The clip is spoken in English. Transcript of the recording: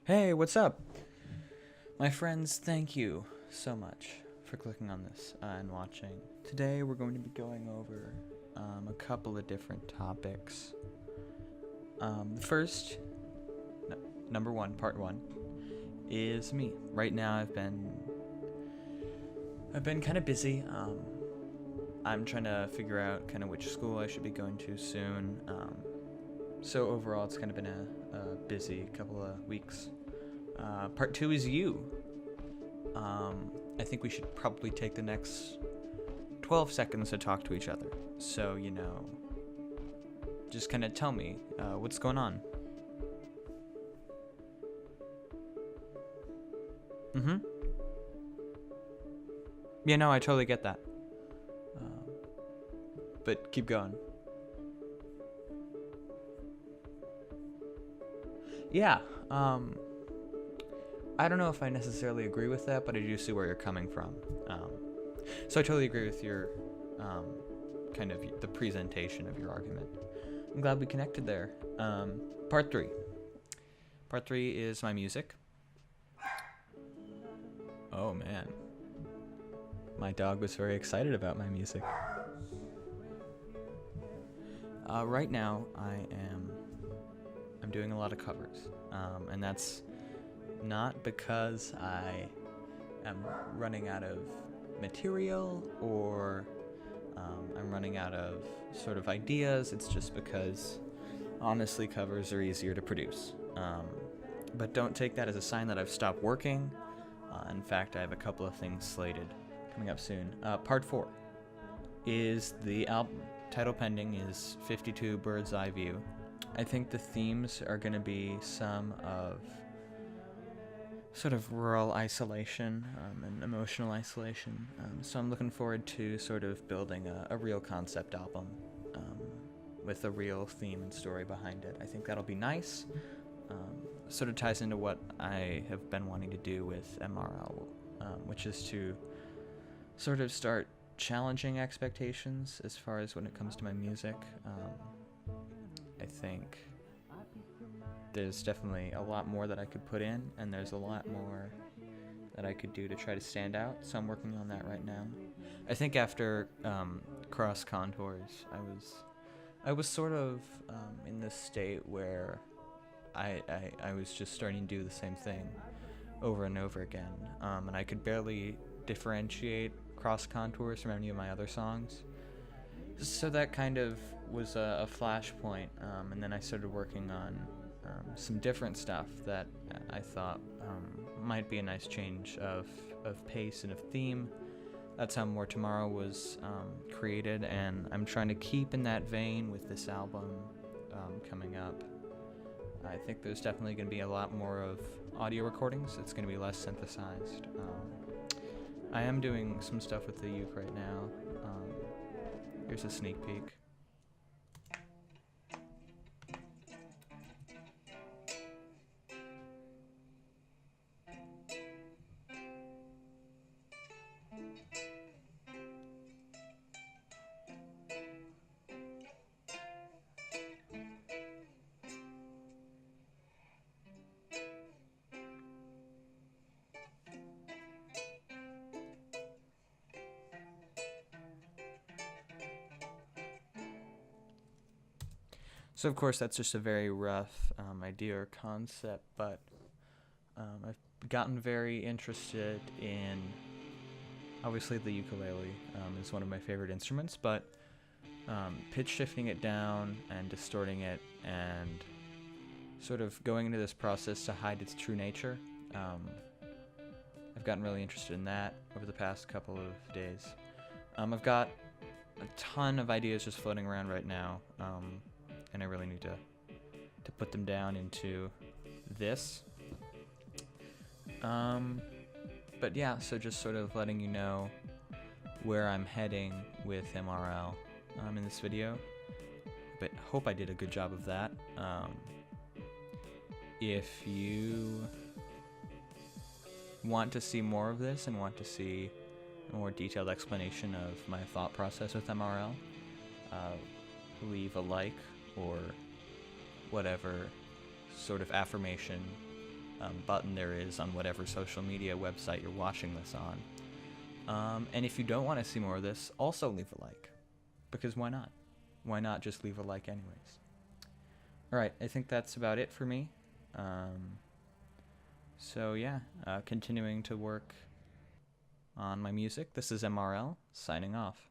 Hey, what's up? My friends, thank you so much for clicking on this and watching. Today we're going to be going over a couple of different topics. The first, number one, part one, is me. Right now I've been kind of busy. I'm trying to figure out kind of which school I should be going to soon. So overall it's kind of been a busy couple of weeks. Part two is you. I think we should probably take the next 12 seconds to talk to each other. So, just kind of tell me what's going on. Mm-hmm. Yeah, no, I totally get that. But keep going. Yeah, I don't know if I necessarily agree with that, but I do see where you're coming from. So I totally agree with your kind of the presentation of your argument. I'm glad we connected there. Part three. Part three is my music. Oh man, my dog was very excited about my music. Right now, I'm doing a lot of covers, and that's not because I am running out of material or I'm running out of sort of ideas. It's just because honestly covers are easier to produce. But don't take that as a sign that I've stopped working. In fact, I have a couple of things slated coming up soon. Part 4 is the album. Title pending is 52 Bird's Eye View. I think the themes are going to be some of sort of rural isolation and emotional isolation. So I'm looking forward to sort of building a real concept album with a real theme and story behind it. I think that'll be nice. Sort of ties into what I have been wanting to do with MRL, which is to sort of start challenging expectations as far as when it comes to my music. I think there's definitely a lot more that I could put in, and there's a lot more that I could do to try to stand out, so I'm working on that right now. I think after Cross Contours, I was sort of in this state where I was just starting to do the same thing over and over again, and I could barely differentiate Cross Contours from any of my other songs. So that kind of was a flashpoint, and then I started working on some different stuff that I thought might be a nice change of pace and of theme. That's how More Tomorrow was created, and I'm trying to keep in that vein with this album coming up. I think there's definitely going to be a lot more of audio recordings. It's going to be less synthesized. I am doing some stuff with the uke right now. Here's a sneak peek. So of course that's just a very rough idea or concept, but I've gotten very interested in, obviously the ukulele is one of my favorite instruments, but pitch shifting it down and distorting it and sort of going into this process to hide its true nature. I've gotten really interested in that over the past couple of days. I've got a ton of ideas just floating around right now, and I really need to put them down into this. But yeah, so just sort of letting you know where I'm heading with MRL in this video. But hope I did a good job of that. If you want to see more of this and want to see a more detailed explanation of my thought process with MRL, leave a like or whatever sort of affirmation button there is on whatever social media website you're watching this on. And if you don't want to see more of this, also leave a like. Because why not? Why not just leave a like anyways? Alright, I think that's about it for me. So yeah, continuing to work on my music. This is MRL, signing off.